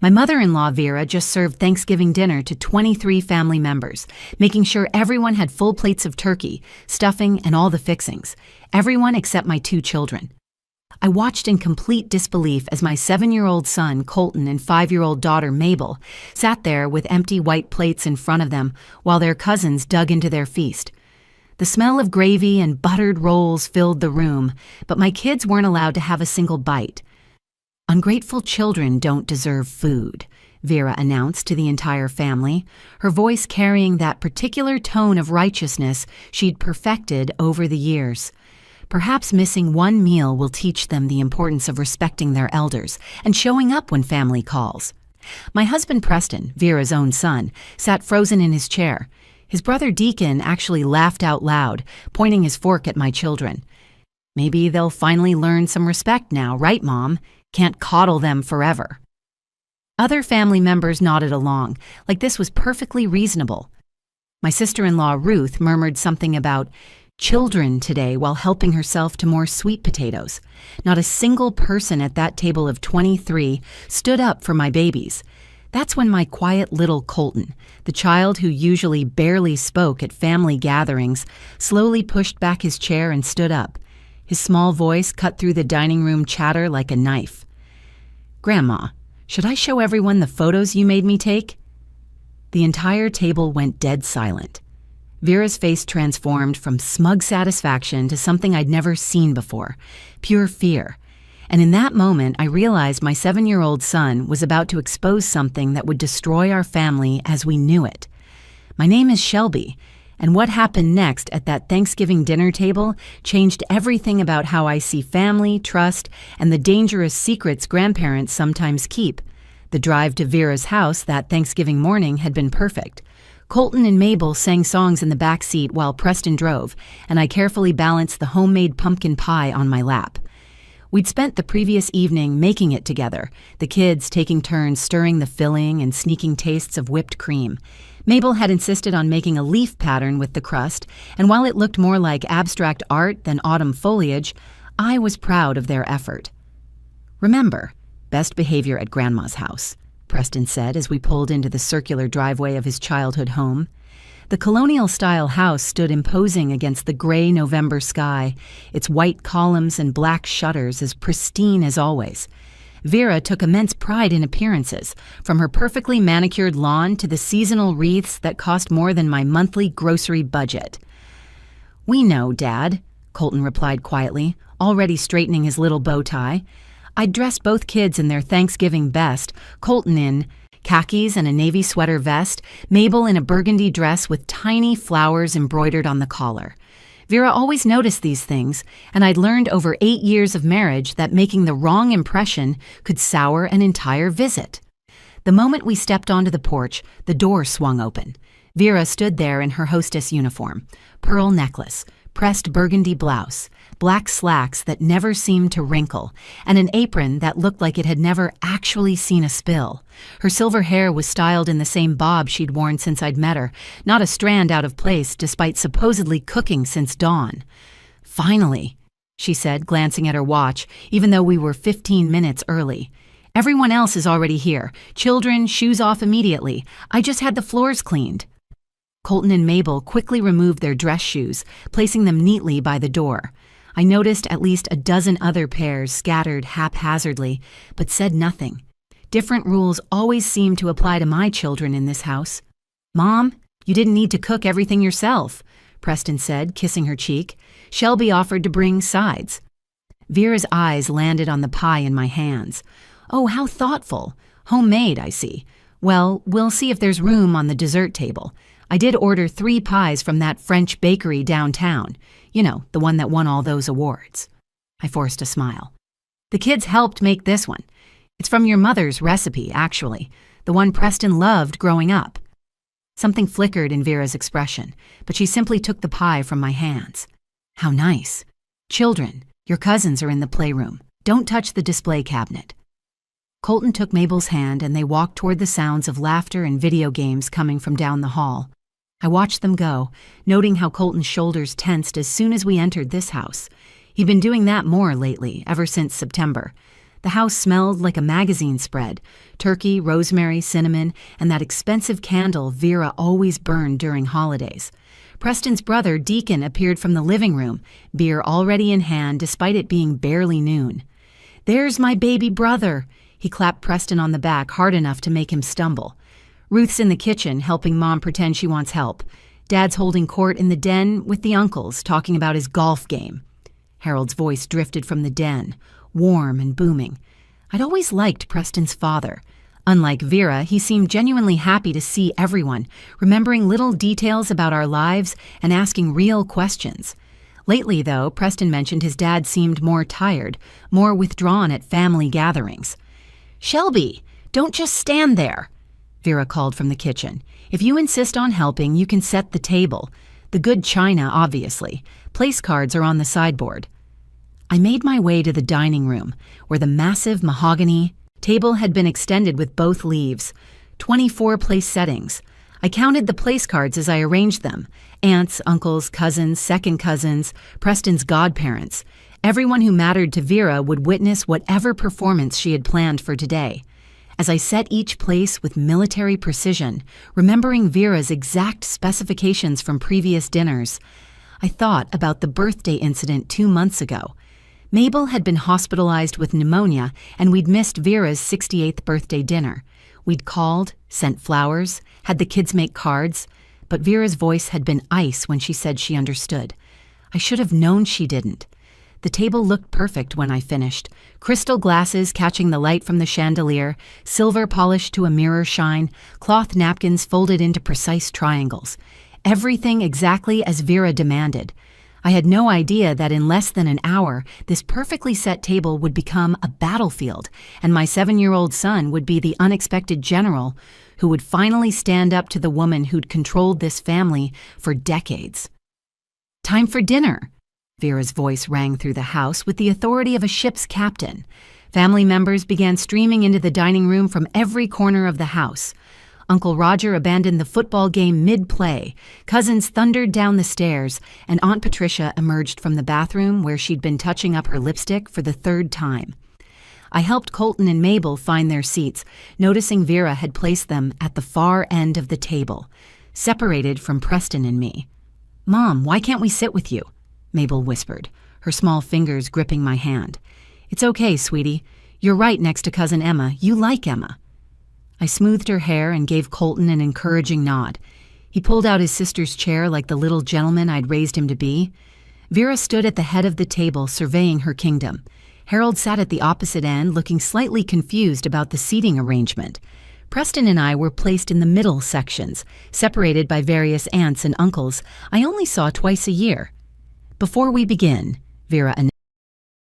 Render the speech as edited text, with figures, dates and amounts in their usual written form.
My mother-in-law, Vera, just served Thanksgiving dinner to 23 family members, making sure everyone had full plates of turkey, stuffing, and all the fixings. Everyone except my 2 children. I watched in complete disbelief as my 7-year-old son, Colton, and 5-year-old daughter, Mabel, sat there with empty white plates in front of them while their cousins dug into their feast. The smell of gravy and buttered rolls filled the room, but my kids weren't allowed to have a single bite. "Ungrateful children don't deserve food," Vera announced to the entire family, her voice carrying that particular tone of righteousness she'd perfected over the years. Perhaps missing one meal will teach them the importance of respecting their elders and showing up when family calls. My husband Preston, Vera's own son, sat frozen in his chair. His brother Deacon actually laughed out loud, pointing his fork at my children. "Maybe they'll finally learn some respect now, right, Mom? Can't coddle them forever." Other family members nodded along, like this was perfectly reasonable. My sister-in-law Ruth murmured something about children today while helping herself to more sweet potatoes. Not a single person at that table of 23 stood up for my babies. That's when my quiet little Colton, the child who usually barely spoke at family gatherings, slowly pushed back his chair and stood up. His small voice cut through the dining room chatter like a knife. "Grandma, should I show everyone the photos you made me take?" The entire table went dead silent. Vera's face transformed from smug satisfaction to something I'd never seen before, pure fear. And in that moment, I realized my 7-year-old son was about to expose something that would destroy our family as we knew it. My name is Shelby, and what happened next at that Thanksgiving dinner table changed everything about how I see family, trust, and the dangerous secrets grandparents sometimes keep. The drive to Vera's house that Thanksgiving morning had been perfect. Colton and Mabel sang songs in the back seat while Preston drove, and I carefully balanced the homemade pumpkin pie on my lap. We'd spent the previous evening making it together, the kids taking turns stirring the filling and sneaking tastes of whipped cream. Mabel had insisted on making a leaf pattern with the crust, and while it looked more like abstract art than autumn foliage, I was proud of their effort. "Remember, best behavior at Grandma's house," Preston said as we pulled into the circular driveway of his childhood home. The colonial-style house stood imposing against the gray November sky, its white columns and black shutters as pristine as always. Vera took immense pride in appearances, from her perfectly manicured lawn to the seasonal wreaths that cost more than my monthly grocery budget. "We know, Dad," Colton replied quietly, already straightening his little bow tie. I'd dressed both kids in their Thanksgiving best, Colton in khakis and a navy sweater vest, Mabel in a burgundy dress with tiny flowers embroidered on the collar. Vera always noticed these things, and I'd learned over 8 years of marriage that making the wrong impression could sour an entire visit. The moment we stepped onto the porch, the door swung open. Vera stood there in her hostess uniform, pearl necklace, pressed burgundy blouse, black slacks that never seemed to wrinkle, and an apron that looked like it had never actually seen a spill. Her silver hair was styled in the same bob she'd worn since I'd met her, not a strand out of place despite supposedly cooking since dawn. "Finally," she said, glancing at her watch, even though we were 15 minutes early. "Everyone else is already here. Children, shoes off immediately. I just had the floors cleaned." Colton and Mabel quickly removed their dress shoes, placing them neatly by the door. I noticed at least a dozen other pairs scattered haphazardly, but said nothing. Different rules always seem to apply to my children in this house. "Mom, you didn't need to cook everything yourself," Preston said, kissing her cheek. Shelby offered to bring sides. Vera's eyes landed on the pie in my hands. "Oh, how thoughtful. Homemade, I see. Well, we'll see if there's room on the dessert table. I did order 3 pies from that French bakery downtown. You know, the one that won all those awards." I forced a smile. "The kids helped make this one. It's from your mother's recipe, actually, the one Preston loved growing up." Something flickered in Vera's expression, but she simply took the pie from my hands. "How nice. Children, your cousins are in the playroom. Don't touch the display cabinet." Colton took Mabel's hand and they walked toward the sounds of laughter and video games coming from down the hall. I watched them go, noting how Colton's shoulders tensed as soon as we entered this house. He'd been doing that more lately, ever since September. The house smelled like a magazine spread: turkey, rosemary, cinnamon, and that expensive candle Vera always burned during holidays. Preston's brother, Deacon, appeared from the living room, beer already in hand despite it being barely noon. "There's my baby brother." He clapped Preston on the back hard enough to make him stumble. Ruth's in the kitchen, helping Mom pretend she wants help. Dad's holding court in the den with the uncles, talking about his golf game. Harold's voice drifted from the den, warm and booming. I'd always liked Preston's father. Unlike Vera, he seemed genuinely happy to see everyone, remembering little details about our lives and asking real questions. Lately, though, Preston mentioned his dad seemed more tired, more withdrawn at family gatherings. "Shelby, don't just stand there," Vera called from the kitchen. "If you insist on helping, you can set the table. The good china, obviously. Place cards are on the sideboard." I made my way to the dining room, where the massive mahogany table had been extended with both leaves. 24 place settings. I counted the place cards as I arranged them. Aunts, uncles, cousins, second cousins, Preston's godparents. Everyone who mattered to Vera would witness whatever performance she had planned for today. As I set each place with military precision, remembering Vera's exact specifications from previous dinners, I thought about the birthday incident 2 months ago. Mabel had been hospitalized with pneumonia, and we'd missed Vera's 68th birthday dinner. We'd called, sent flowers, had the kids make cards, but Vera's voice had been ice when she said she understood. I should have known she didn't. The table looked perfect when I finished. Crystal glasses catching the light from the chandelier, silver polished to a mirror shine, cloth napkins folded into precise triangles. Everything exactly as Vera demanded. I had no idea that in less than an hour, this perfectly set table would become a battlefield, and my 7-year-old son would be the unexpected general who would finally stand up to the woman who'd controlled this family for decades. "Time for dinner." Vera's voice rang through the house with the authority of a ship's captain. Family members began streaming into the dining room from every corner of the house. Uncle Roger abandoned the football game mid-play, cousins thundered down the stairs, and Aunt Patricia emerged from the bathroom where she'd been touching up her lipstick for the 3rd time. I helped Colton and Mabel find their seats, noticing Vera had placed them at the far end of the table, separated from Preston and me. "Mom, why can't we sit with you?" Mabel whispered, her small fingers gripping my hand. "It's okay, sweetie. You're right next to Cousin Emma. You like Emma." I smoothed her hair and gave Colton an encouraging nod. He pulled out his sister's chair like the little gentleman I'd raised him to be. Vera stood at the head of the table, surveying her kingdom. Harold sat at the opposite end, looking slightly confused about the seating arrangement. Preston and I were placed in the middle sections, separated by various aunts and uncles I only saw twice a year. "Before we begin," Vera announced.